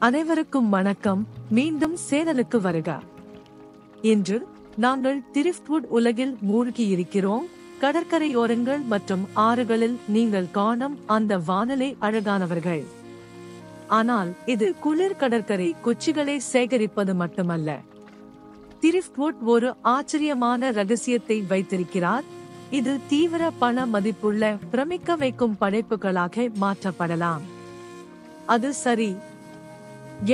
அனைவருக்கும் வணக்கம். மீண்டும் சேனலுக்கு வருக. இன்று நாங்கள் டிரிஃப்ட்வுட் உலகில் மூழ்கியிருக்கிறோம். கடற்கரையோரங்கள் மற்றும் ஆறுகளில் நீங்கள் காணும் அந்த வானலை அழகானவர்கள். ஆனால் இது குளிர் கடற்கரை குச்சிகளை சேகரிப்பது மட்டுமல்ல. டிரிஃப்ட்வுட் ஒரு ஆச்சரியமான ரகசியத்தை வைத்திருக்கிறார். இது தீவிர பண மதிப்புள்ள பிரமிக்க வைக்கும் படைப்புகளாக மாற்றப்படலாம். அது சரி.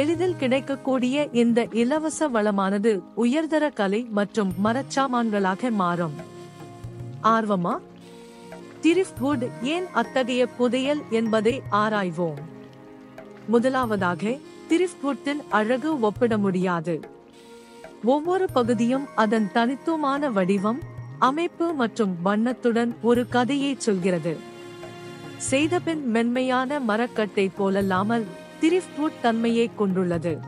எளிதில் கிடைக்கக்கூடிய இந்த இலவச வளமானது உயர்தர கலை மற்றும் மரச்சாமான்களாக மாறும். ஆர்வமா? டிரிஃப்ட்வுட் ஏன் அத்தகைய புதையல் என்பதை ஆராய்வோம். முதலாவதாக, டிரிஃப்ட்வுட்டின் அழகு ஒப்பிட முடியாது. ஒவ்வொரு பகுதியும் அதன் தனித்துவமான வடிவம், அமைப்பு மற்றும் வண்ணத்துடன் ஒரு கதையை சொல்கிறது. செய்தபின் மென்மையான மரக்கட்டை போலல்லாமல் டிரிஃப்ட்வுட் தன்மையை கொண்டுள்ளது.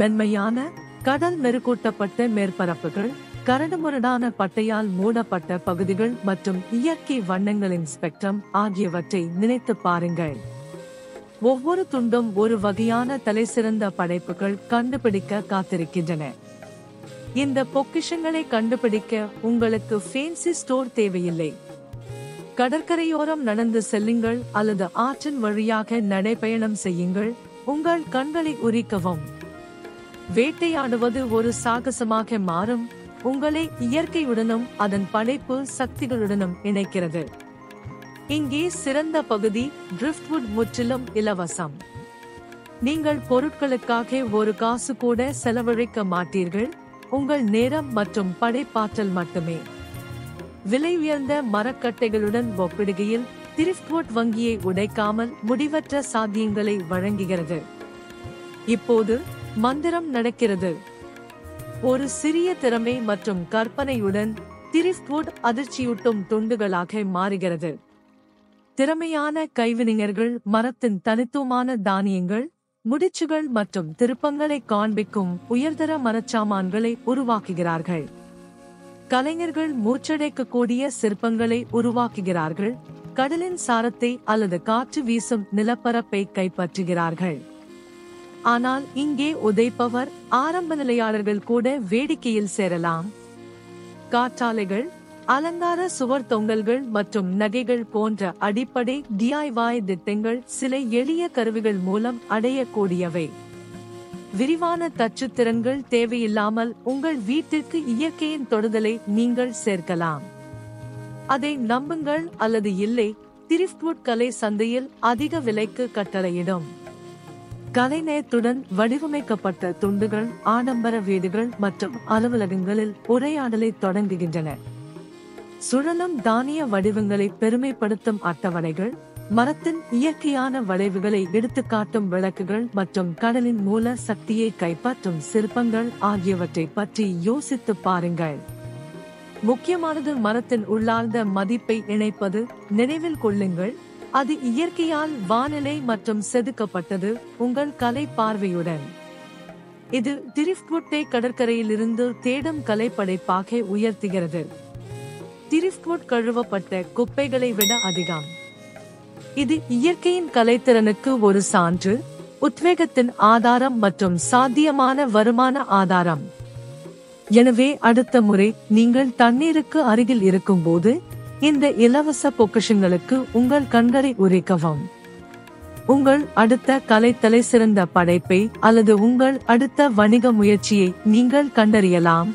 மென்மையான, கடல் மெருகூட்டப்பட்ட மேற்பரப்புகள், கரடுமுரடான பட்டையால் மூடப்பட்ட பகுதிகள் மற்றும் இயற்கை வண்ணங்களின் ஸ்பெக்ட்ரம் ஆகியவற்றை நினைத்து பாருங்கள். ஒவ்வொரு துண்டும் ஒரு வகையான தலைசிறந்த படைப்புகள் கண்டுபிடிக்க காத்திருக்கின்றன. இந்த பொக்கிஷங்களை கண்டுபிடிக்க உங்களுக்கு ஃபேன்சி ஸ்டோர் தேவையில்லை. கடற்கரையோரம் நடந்து செல்லுங்கள் அல்லது ஆற்றின் வழியாக நடைபயணம் செய்யுங்கள். உங்கள் கண்களை உரிக்கவும். வேட்டையாடுவது ஒரு சாகசமாக மாறும். உங்களை இயற்கையுடனும் அதன் படைப்பு சக்திகளுடனும் இணைக்கிறது. இங்கே சிறந்த பகுதி, டிரிஃப்ட்வுட் முற்றிலும் இலவசம். நீங்கள் பொருட்களுக்காக ஒரு காசு கூட செலவழிக்க மாட்டீர்கள். உங்கள் நேரம் மற்றும் படைப்பாற்றல் மட்டுமே. விலை உயர்ந்த மரக்கட்டைகளுடன் ஒப்பிடுகையில் டிரிஃப்ட்வுட் வங்கியை உடைக்காமல் முடிவற்ற சாத்தியங்களை வழங்குகிறது. இப்போது மந்திரம் நடக்கிறது. ஒரு சிறிய திறமை மற்றும் கற்பனையுடன் டிரிஃப்ட்வுட் அதிர்ச்சியூட்டும் துண்டுகளாக மாறுகிறது. திறமையான கைவினைஞர்கள் மரத்தின் தனித்துவமான தானியங்கள், முடிச்சுகள் மற்றும் திருப்பங்களை காண்பிக்கும் உயர்தர மரச்சாமான்களை உருவாக்குகிறார்கள். கலைஞர்கள் மூச்சடைக்கக்கூடிய சிற்பங்களை உருவாக்குகிறார்கள். கடலின் சாரத்தை அல்லது காற்று வீசும் நிலப்பரப்பை கைப்பற்றுகிறார்கள். ஆனால் இங்கே உதைப்பவர் ஆரம்ப நிலையாளர்கள் கூட வேடிக்கையில் சேரலாம். காற்றாலைகள், அலங்கார சுவர் தொங்கல்கள் மற்றும் நகைகள் போன்ற அடிப்படை DIY திட்டங்கள் சில எளிய கருவிகள் மூலம் அடையக்கூடியவை. விரிவான தச்சு திறன்கள் தேவையில்லாமல் உங்கள் வீட்டிற்கு இயற்கையின் தொடுதலை நீங்கள் சேர்க்கலாம். அதை நம்புங்கள் அல்லது இல்லை, டிரிஃப்ட்வுட் கலை சந்தையில் அதிக விலைக்கு கட்டளையிடும். கலைநயத்துடன் வடிவமைக்கப்பட்ட துண்டுகள் ஆடம்பர வீடுகள் மற்றும் அலுவலகங்களில் உரையாடலை தொடங்குகின்றன. சுழலும் தானிய வடிவங்களை பெருமைப்படுத்தும் அட்டவணைகள், மரத்தின் இயற்கையான வளைவுகளை எடுத்துக்காட்டும் விளக்குகள் மற்றும் கடலின் மூல சக்தியை கைப்பற்றும் சிற்பங்கள் ஆகியவற்றை பற்றி யோசித்து பாருங்கள். முக்கியமானது மரத்தின் உள்ளார்ந்த மதிப்பை இணைப்பது. நினைவில் கொள்ளுங்கள், அது இயற்கையால் வானிலை மற்றும் செதுக்கப்பட்டது, உங்கள் கலை பார்வையுடன். இது டிரிஃப்ட்வுட்டை கடற்கரையிலிருந்து தேடும் கலைப்படைப்பாக உயர்த்துகிறது. டிரிஃப்ட்வுட் கழுவப்பட்ட குப்பைகளை விட அதிகம். இது இயற்கையின் கலைத்திறனுக்கு ஒரு சான்று, உத்வேகத்தின் ஆதாரம் மற்றும் சாத்தியமான வருமான ஆதாரம். எனவே அடுத்த முறை நீங்கள் தண்ணீருக்கு அருகில் இருக்கும்போது இந்த இலவச பொக்கிஷங்களுக்கு உங்கள் கண்களை உரிக்கவும். உங்கள் அடுத்த கலைத்தலை சிறந்த படைப்பை அல்லது உங்கள் அடுத்த வணிக முயற்சியை நீங்கள் கண்டறியலாம்.